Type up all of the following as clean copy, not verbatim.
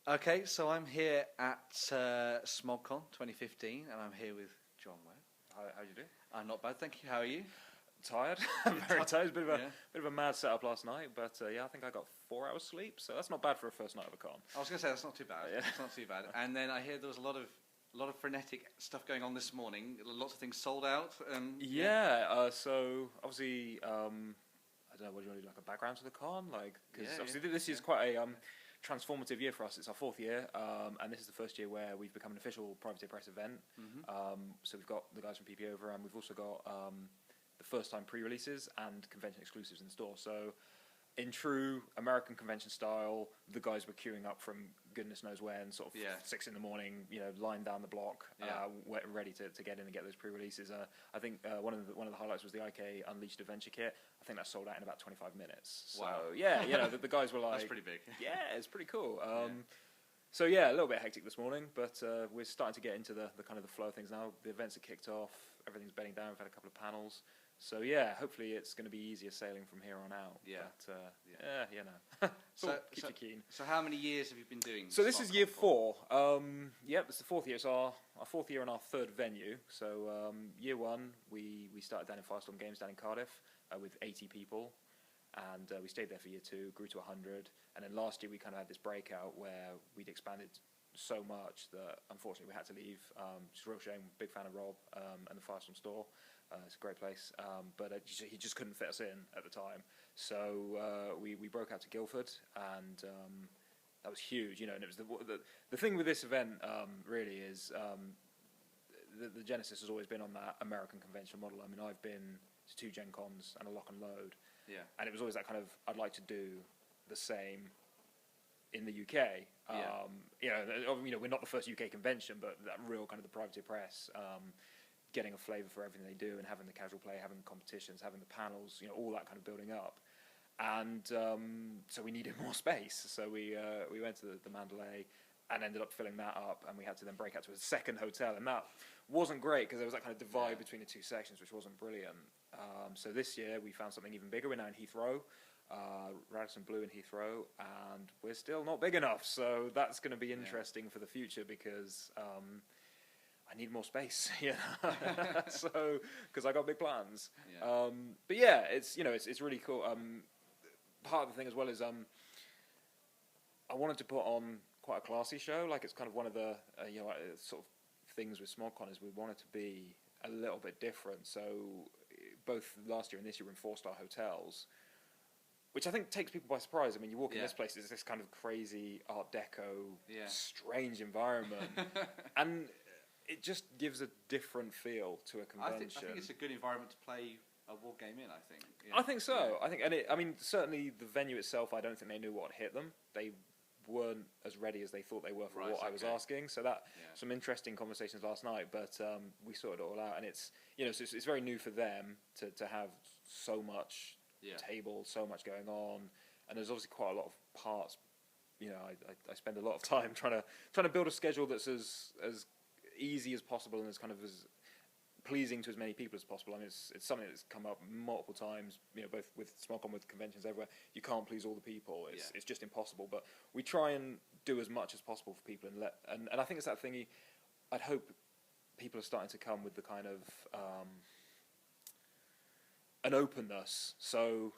Okay, so I'm here at SmogCon 2015, and I'm here with Jon Webb. How you doing? I'm not bad, thank you. How are you? Tired. Very tired. It's a bit of a mad setup last night, but I think I got 4 hours sleep, so that's not bad for a first night of a con. I was going to say that's not too bad. Yeah. It's not too bad. And then I hear there was a lot of frenetic stuff going on this morning. Lots of things sold out. So obviously, I don't know. What do you want to do? Like a background to the con, because obviously this is quite a transformative year for us. It's our 4th year, and this is the first year where we've become an official privateer press event. So we've got the guys from PP over, and we've also got the first time pre-releases and convention exclusives in store. So in true American convention style, the guys were queuing up from goodness knows when, sort of 6 in the morning, lying down the block, ready to get in and get those pre-releases. I think one of the highlights was the IK Unleashed Adventure Kit. I think that sold out in about 25 minutes. So the guys were like, that's pretty big. Yeah, it's pretty cool. So a little bit hectic this morning, but we're starting to get into the kind of the flow of things now. The events are kicked off, everything's bedding down. We've had a couple of panels. So hopefully it's going to be easier sailing from here on out. Keep you keen. So how many years have you been doing? So this is year 4. It's the 4th year. It's our 4th year and our 3rd venue. So year 1 we started down in Firestorm Games down in Cardiff with 80 people, and we stayed there for year 2, grew to 100, and then last year we kind of had this breakout where we'd expanded so much that unfortunately we had to leave. It's a real shame. Big fan of Rob and the Firestorm store. It's a great place, but he just couldn't fit us in at the time. So we broke out to Guildford, and that was huge. And it was the thing with this event really is the genesis has always been on that American convention model. I mean, I've been to 2 Gen Cons and a lock and load, and it was always that kind of, I'd like to do the same in the UK. We're not the first UK convention, but that real kind of the privateer press. Getting a flavour for everything they do, and having the casual play, having the competitions, having the panels, all that kind of building up. And so we needed more space. So we went to the Mandalay and ended up filling that up, and we had to then break out to a second hotel, and that wasn't great because there was that kind of divide between the 2 sections, which wasn't brilliant. So this year we found something even bigger. We're now in Heathrow, Radisson Blu in Heathrow, and we're still not big enough. So that's going to be interesting for the future because I need more space, so because I got big plans. But it's really cool. Part of the thing as well is I wanted to put on quite a classy show. Like, it's kind of one of the sort of things with SmogCon is we wanted to be a little bit different. So both last year and this year we're in 4-star hotels, which I think takes people by surprise. I mean, you walk in this place, it's this kind of crazy Art Deco, strange environment, and it just gives a different feel to a convention. I think it's a good environment to play a war game in, I think. I think so. I mean, certainly the venue itself, I don't think they knew what hit them. They weren't as ready as they thought they were for what I was asking. So some interesting conversations last night, but we sorted it all out, and it's it's very new for them to have so much table, so much going on, and there's obviously quite a lot of parts. I spend a lot of time trying to build a schedule that's as easy as possible and as kind of as pleasing to as many people as possible. I mean, it's something that's come up multiple times, both with SmogCon, with conventions everywhere. You can't please all the people. It's just impossible. But we try and do as much as possible for people, and I think it's that thing. I'd hope people are starting to come with the kind of an openness. So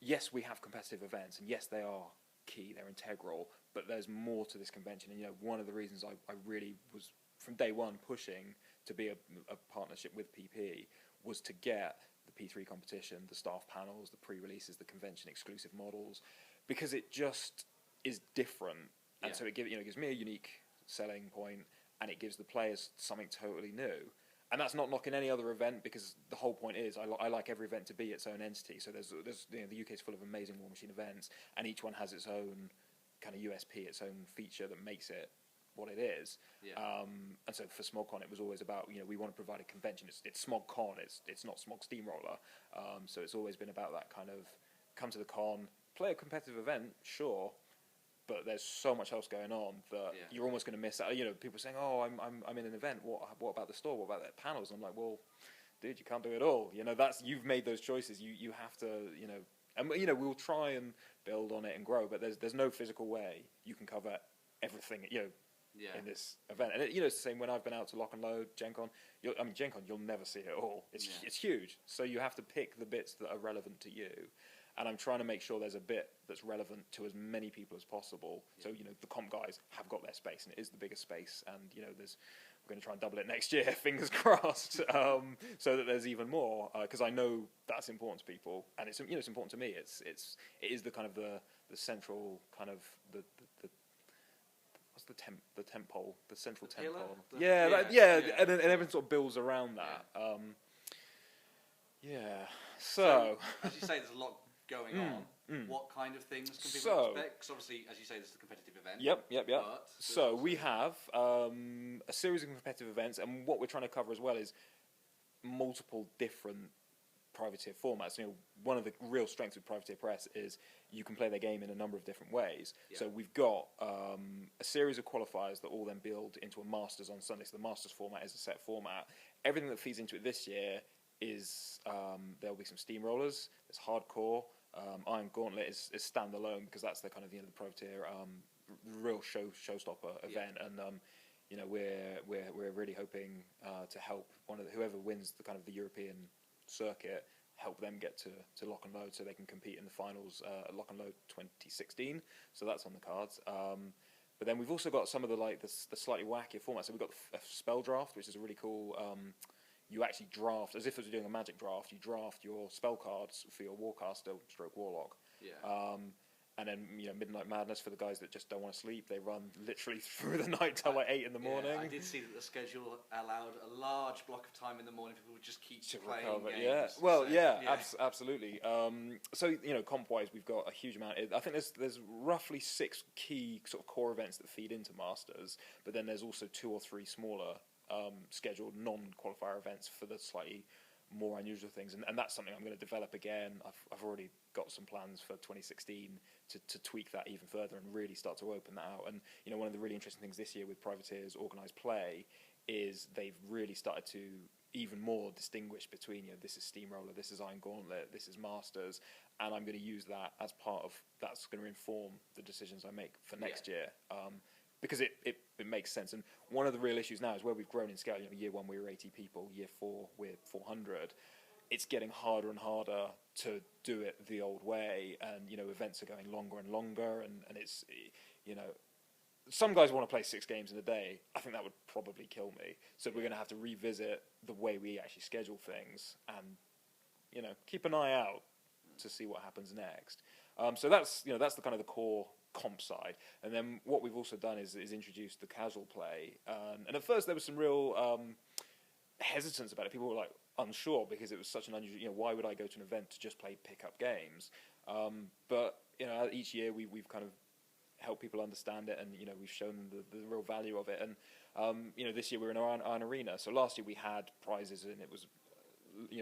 yes, we have competitive events, and yes, they are key. They're integral. But there's more to this convention, and one of the reasons I really was from day one pushing to be a partnership with PP was to get the P3 competition, the staff panels, the pre-releases, the convention exclusive models, because it just is different, and so it gives me a unique selling point, and it gives the players something totally new. And that's not knocking any other event, because the whole point is I like every event to be its own entity. So there's the UK is full of amazing War Machine events, and each one has its own kind of USP, its own feature that makes it what it is. And so for SmogCon it was always about, we want to provide a convention. It's SmogCon, it's not Smog Steamroller. So it's always been about that kind of come to the con, play a competitive event, sure, but there's so much else going on that you're almost going to miss out. People saying, "Oh, I'm in an event. What about the store? What about the panels?" And I'm like, well, dude, you can't do it all. You've made those choices. You have to, and we'll try and build on it and grow, but there's no physical way you can cover everything, Yeah. in this event. And it's the same when I've been out to Lock and Load, Gen Con. Gen Con, you'll never see it all. It's huge. So you have to pick the bits that are relevant to you. And I'm trying to make sure there's a bit that's relevant to as many people as possible. Yeah. So, the comp guys have got their space, and it is the biggest space. And, we're going to try and double it next year, fingers crossed, so that there's even more. Because I know that's important to people, and it's important to me. It is the kind of the central kind of the what's the tent pole, the central tent pole. And everything sort of builds around that. So as you say, there's a lot going on. What kind of things can people expect? Because obviously, as you say, this is a competitive event. Yep. So we have a series of competitive events, and what we're trying to cover as well is multiple different privateer formats. One of the real strengths of Privateer Press is you can play their game in a number of different ways. Yeah. So we've got a series of qualifiers that all then build into a Masters on Sunday. So the Masters format is a set format. Everything that feeds into it this year is there'll be some steamrollers. There's hardcore. Iron Gauntlet is standalone because that's the kind of the Privateer real showstopper event, and we're really hoping to help whoever wins the kind of the European circuit, help them get to Lock and Load so they can compete in the finals at Lock and Load 2016. So that's on the cards. But then we've also got some of the slightly wackier formats. So we've got a spell draft, which is a really cool. You actually draft, as if it was doing a magic draft, you draft your spell cards for your Warcaster / Warlock. Yeah. And then, Midnight Madness for the guys that just don't want to sleep. They run literally through the night till like 8 in the morning. I did see that the schedule allowed a large block of time in the morning. People would just keep playing games. Yeah, well, absolutely. So, comp-wise, we've got a huge amount. I think there's roughly 6 key sort of core events that feed into Masters, but then there's also 2 or 3 smaller scheduled non-qualifier events for the slightly more unusual things, and that's something I'm going to develop again. I've already got some plans for 2016 to tweak that even further and really start to open that out. And one of the really interesting things this year with Privateer's organised play is they've really started to even more distinguish between this is Steamroller, this is Iron Gauntlet, this is Masters, and I'm going to use that as part of that's going to inform the decisions I make for next year. Because it makes sense. And one of the real issues now is where we've grown in scale. Year 1 we were 80 people, year 4 we're 400. It's getting harder and harder to do it the old way, and events are going longer and longer, and it's some guys want to play 6 games in a day. I think that would probably kill me. So we're going to have to revisit the way we actually schedule things, and keep an eye out to see what happens next. So that's the kind of the core comp side. And then what we've also done is introduced the casual play. And at first there was some real hesitance about it. People were like unsure because it was such an unusual, why would I go to an event to just play pickup games? But each year we've kind of helped people understand it, and we've shown them the real value of it. And this year we're in our Iron Arena. So last year we had prizes, and it was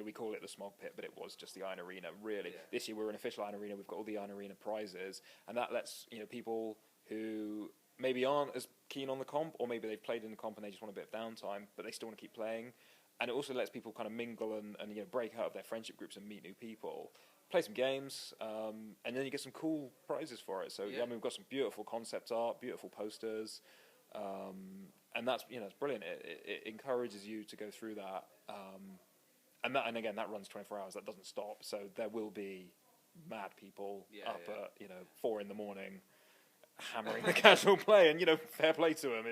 we call it the Smog Pit, but it was just the Iron Arena, really. Yeah. This year we're an official Iron Arena. We've got all the Iron Arena prizes, and that lets people who maybe aren't as keen on the comp, or maybe they've played in the comp and they just want a bit of downtime, but they still want to keep playing. And it also lets people kind of mingle and break out of their friendship groups and meet new people, play some games, and then you get some cool prizes for it. So we've got some beautiful concept art, beautiful posters, and that's it's brilliant. It encourages you to go through that. And again, that runs 24 hours. That doesn't stop. So there will be mad people at 4 in the morning, hammering the casual play, and fair play to them.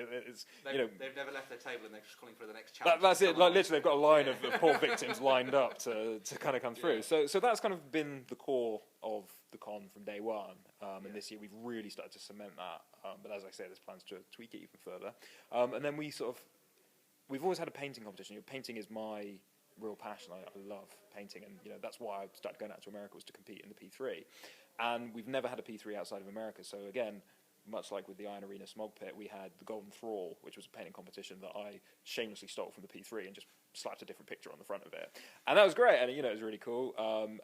They've never left their table, and they're just calling for the next challenge. That's it. Like literally, they've got a line of poor victims lined up to kind of come through. So that's kind of been the core of the con from day one. And this year we've really started to cement that. But as I say, there's plans to tweak it even further. And then we've always had a painting competition. Painting is my real passion. I love painting, and that's why I started going out to America, was to compete in the P3. And we've never had a P3 outside of America. So again, much like with the Iron Arena Smog Pit, we had the Golden Thrall, which was a painting competition that I shamelessly stole from the P3 and just slapped a different picture on the front of it. And that was great, and it was really cool.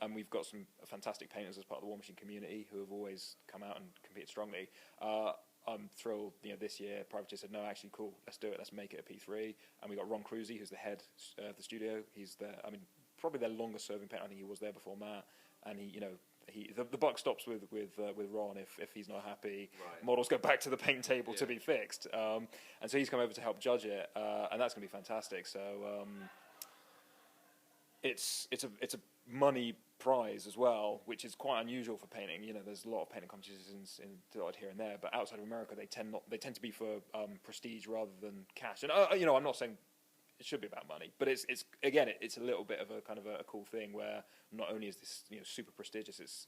And we've got some fantastic painters as part of the War Machine community who have always come out and competed strongly. I'm thrilled, this year Privateer said, no, actually, cool, let's do it, let's make it a P3. And we got Ron Cruzy, who's the head of the studio. He's probably their longest serving painter. I think he was there before Matt. And he, the buck stops with Ron if he's not happy. Right. Models go back to the paint table to Yeah. be fixed, and so he's come over to help judge it, and that's going to be fantastic. So it's a money prize as well, which is quite unusual for painting. You know, there's a lot of painting competitions dotted here and there, but outside of America, they tend to be for prestige rather than cash. And you know, I'm not saying it should be about money, but it's again, it's a little bit of a kind of a cool thing where not only is this, you know, super prestigious,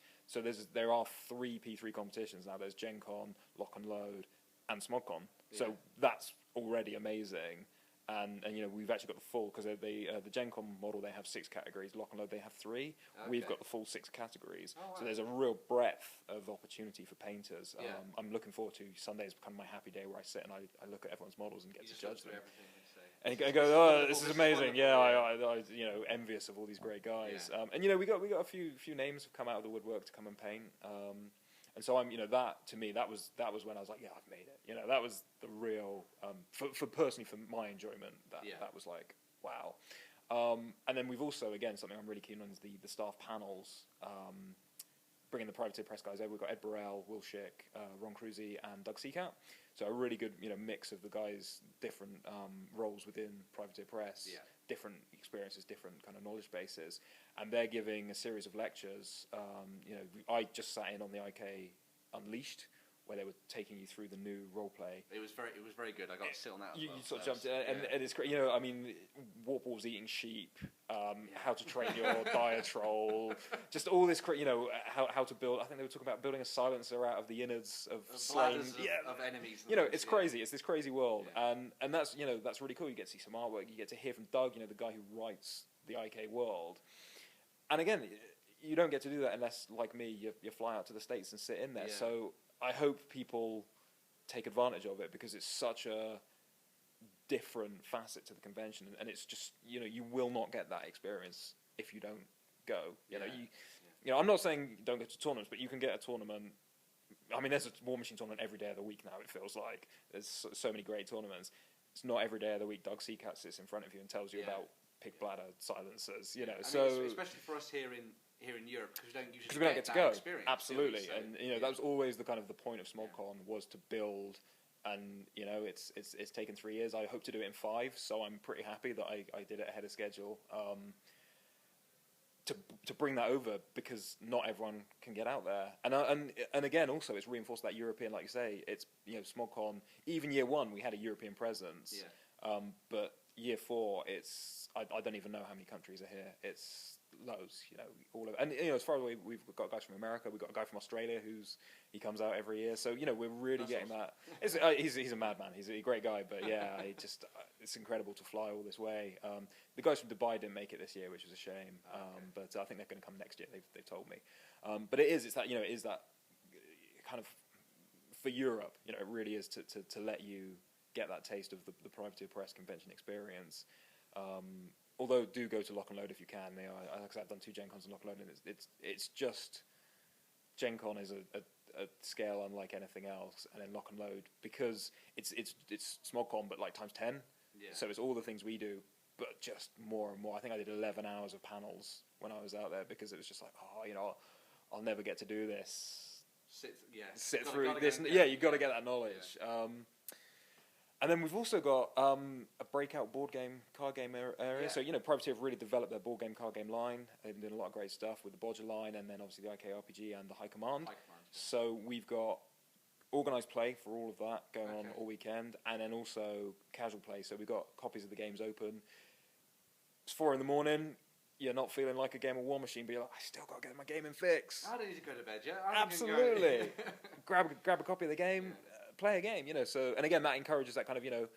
there are 3 P3 competitions now. There's Gen Con, Lock and Load, and SmogCon. Yeah. So that's already amazing. And you know, we've actually got the full, because the Gen Con model, they have 6 categories. Lock and Load, they have 3. Okay. We've got the full 6 categories. Oh, wow. So there's a real breadth of opportunity for painters. Yeah. I'm looking forward to Sundays, kind of my happy day, where I sit and I look at everyone's models and get You to just look judge through them. everything and say, And go, oh, this is amazing! wonderful, Yeah, yeah. I you know, envious of all these great guys. Yeah. And you know, we got a few names have come out of the woodwork to come and paint. And so I'm, you know, that to me, that was when I was like, yeah, I've made it. You know, that was the real for personally, for my enjoyment. That was like, wow. And then we've also, again, something I'm really keen on is the staff panels. Bringing the Privateer Press guys over. We've got Ed Burrell, Will Schick, Ron Cruzy, and Doug Seacat. So a really good, you know, mix of the guys' different roles within Privateer Press, different experiences, different kind of knowledge bases, and they're giving a series of lectures. You know, I just sat in on the IK Unleashed, where they were taking you through the new role play. It was very good. I got to sit on that as well. You sort of jumped in, and it's great. You know, I mean, warp wolves eating sheep, how to train your dire troll, just all this. You know, how to build. I think they were talking about building a silencer out of the innards of slain of enemies. You know, it's crazy. It's this crazy world, Yeah. and that's, you know, that's really cool. You get to see some artwork. You get to hear from Doug, you know, the guy who writes the IK world. And again, you don't get to do that unless, like me, you fly out to the States and sit in there. Yeah. So I hope people take advantage of it, because it's such a different facet to the convention, and it's just, you know, you will not get that experience if you don't go. You know, you know, I'm not saying don't go to tournaments, but you can get a tournament. I mean, there's a War Machine tournament every day of the week now. It feels like there's so many great tournaments. It's not every day of the week Doug Seacat sits in front of you and tells you about pig bladder silencers. You know, I so mean, especially for us here in Europe, because we don't usually get to that go. experience. Absolutely, So, and you know, that was always the kind of the point of SmogCon, was to build. And you know, it's taken 3 years. I hope to do it in 5, so I'm pretty happy that I did it ahead of schedule. To bring that over, because not everyone can get out there, and again, also it's reinforced that European, like you say, it's, you know, SmogCon. Even year 1, we had a European presence, but year 4, it's I don't even know how many countries are here. It's loads, you know, all of, and you know, as far as we've got guys from America, we've got a guy from Australia he comes out every year. So you know, we're really getting that. He's a madman. He's a great guy, but yeah, it's incredible to fly all this way. The guys from Dubai didn't make it this year, which was a shame. But I think they're going to come next year. They've told me. But it's that, you know, it is that kind of for Europe. You know, it really is to let you get that taste of the Privateer Press convention experience. Although do go to Lock and Load if you can. They are, like I said, I've done 2 Gen Cons and Lock and Load, and it's just Gen Con is a scale unlike anything else, and then Lock and Load, because it's SmogCon but like times 10. Yeah. So it's all the things we do, but just more and more. I think I did 11 hours of panels when I was out there, because it was just like, oh, you know, I'll never get to do this. Sit through this. You've got to get that knowledge. Yeah. And then we've also got a breakout card game area. Yeah. So, you know, Privateer have really developed their board game, card game line. They've been doing a lot of great stuff with the Bodger line, and then obviously the IK RPG and the High Command. So we've got organised play for all of that going on all weekend, and then also casual play. So we've got copies of the games open. It's 4 a.m. You're not feeling like a game of War Machine, but you're like, I still got to get my game in fix. I don't need to go to bed yet. Absolutely. grab a copy of the game. Play a game, you know. So, and again, that encourages that kind of, you know,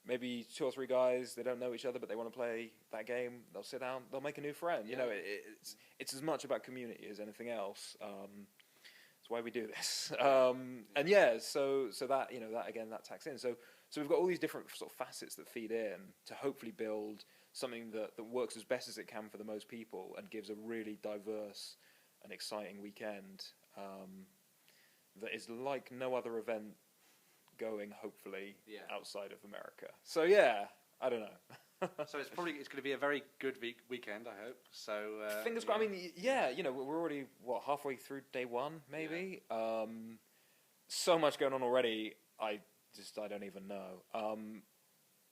maybe 2 or 3 guys, they don't know each other, but they want to play that game. They'll sit down, they'll make a new friend. You know, it's as much about community as anything else. That's why we do this. And yeah, so that, you know, that again, that tax in. So we've got all these different sort of facets that feed in to hopefully build something that works as best as it can for the most people and gives a really diverse and exciting weekend that is like no other event going, hopefully, outside of America. So yeah, I don't know. So it's going to be a very good weekend, I hope. So fingers crossed. I mean, we're already halfway through day one, maybe. Yeah. So much going on already. I don't even know.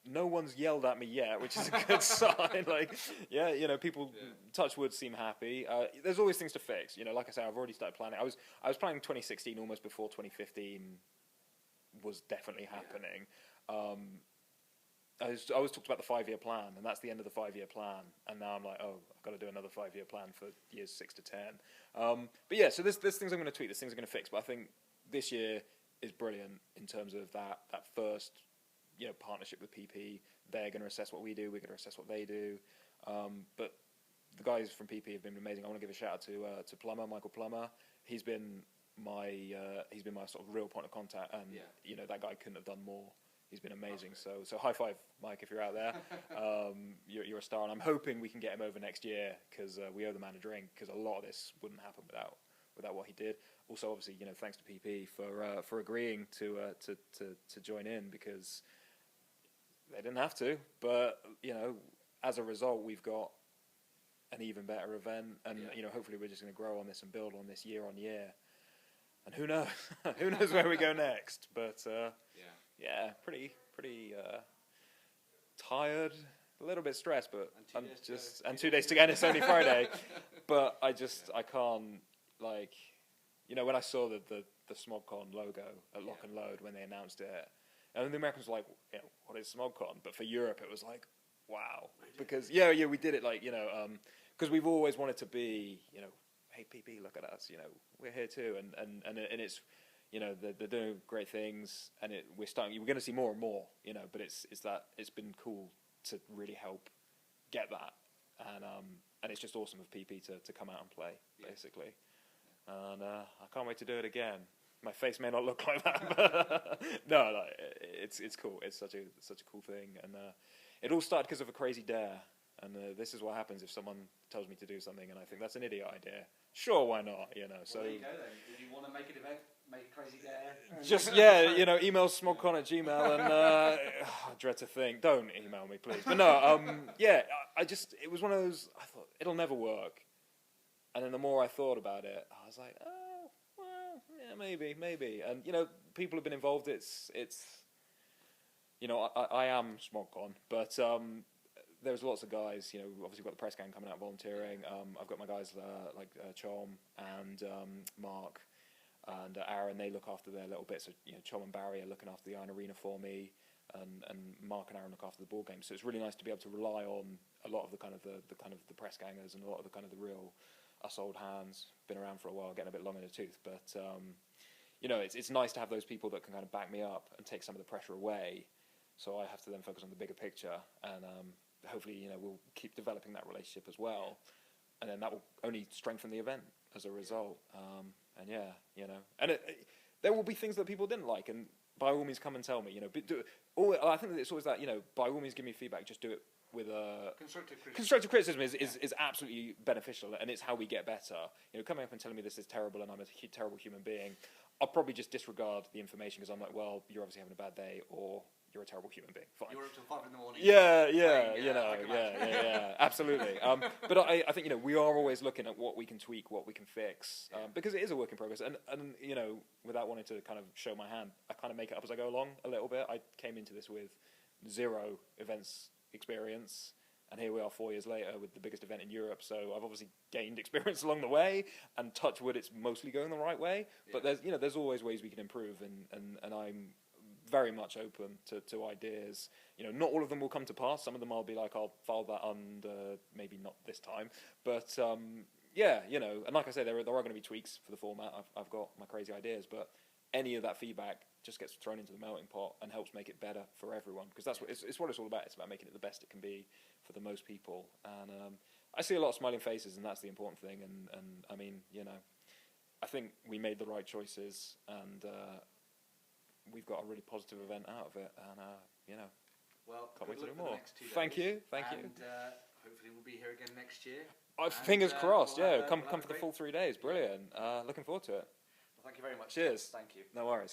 No one's yelled at me yet, which is a good sign. Like, people, touch wood, seem happy. There's always things to fix. Like I said, I've already started planning. I was planning 2016 almost before 2015 was definitely happening. I always talked about the 5-year plan, and that's the end of the 5-year plan. And now I'm like, oh, I've got to do another 5-year plan for years 6 to 10. But yeah, so there's things I'm going to tweak, there's things I'm going to fix. But I think this year is brilliant in terms of that first, partnership with PP. They're going to assess what we do. We're going to assess what they do. But the guys from PP have been amazing. I want to give a shout out to Plummer, Michael Plummer. He's been my sort of real point of contact, and that guy couldn't have done more. He's been amazing. So high five, Mike, if you're out there. You're a star, and I'm hoping we can get him over next year because we owe the man a drink. Because a lot of this wouldn't happen without what he did. Also, obviously, thanks to PP for agreeing to join in, because they didn't have to. But as a result, we've got an even better event, and hopefully we're just going to grow on this and build on this year on year. And who knows? Who knows where we go next? But pretty tired, a little bit stressed, but I'm just 2 days to go. And it's only Friday, but I can't, like, when I saw the SmogCon logo at Lock and Load when they announced it, and the Americans were like, what is SmogCon? But for Europe, it was like, wow, because we did it, like, because we've always wanted to be, hey PP, look at us, we're here too, and it's, they're doing great things, and we're going to see more and more, but it's been cool to really help get that, and it's just awesome of PP to come out and play, basically, and I can't wait to do it again. My face may not look like that, but no, it's cool. It's such a cool thing, and it all started because of a crazy dare. And this is what happens if someone tells me to do something, and I think that's an idiot idea. Sure, why not? So well, there you go then. If you want to make an event, make a crazy dare. Just email smogcon@gmail, and I dread to think. Don't email me, please. But no, it was one of those. I thought it'll never work, and then the more I thought about it, I was like, oh, well, yeah, maybe. And people have been involved. It's I am SmogCon, but there's lots of guys, obviously we've got the press gang coming out volunteering. I've got my guys like Chom and Mark and Aaron. They look after their little bits. So, Chom and Barry are looking after the Iron Arena for me, and Mark and Aaron look after the board game. So it's really nice to be able to rely on a lot of the kind of the press gangers and a lot of the kind of the real us old hands. Been around for a while, getting a bit long in the tooth, but it's nice to have those people that can kind of back me up and take some of the pressure away. So I have to then focus on the bigger picture, and hopefully, we'll keep developing that relationship as well, and then that will only strengthen the event as a result. And there will be things that people didn't like, and by all means, come and tell me. I think that it's always that. By all means, give me feedback. Just do it with a constructive criticism is absolutely beneficial, and it's how we get better. Coming up and telling me this is terrible and I'm a terrible human being, I'll probably just disregard the information because I'm like, well, you're obviously having a bad day, or you're a terrible human being. Fine. You're up till 5 in the morning. Absolutely. But I think we are always looking at what we can tweak, what we can fix, because it is a work in progress. And without wanting to kind of show my hand, I kind of make it up as I go along a little bit. I came into this with 0 events experience, and here we are 4 years later with the biggest event in Europe. So I've obviously gained experience along the way, and touch wood, it's mostly going the right way. But there's always ways we can improve, and I'm very much open to ideas. Not all of them will come to pass. Some of them I'll be like, I'll file that under, maybe not this time. But and like I said, there are going to be tweaks for the format. I've got my crazy ideas, but any of that feedback just gets thrown into the melting pot and helps make it better for everyone, because that's what it's what it's all about. It's about making it the best it can be for the most people. And I see a lot of smiling faces, and that's the important thing. And I mean, I think we made the right choices, and we've got a really positive event out of it, and well, can't wait to do more. Thank you. And hopefully we'll be here again next year. Fingers crossed. Come for the full 3 days. Brilliant. Looking forward to it. Well, thank you very much. Cheers. Thank you. No worries.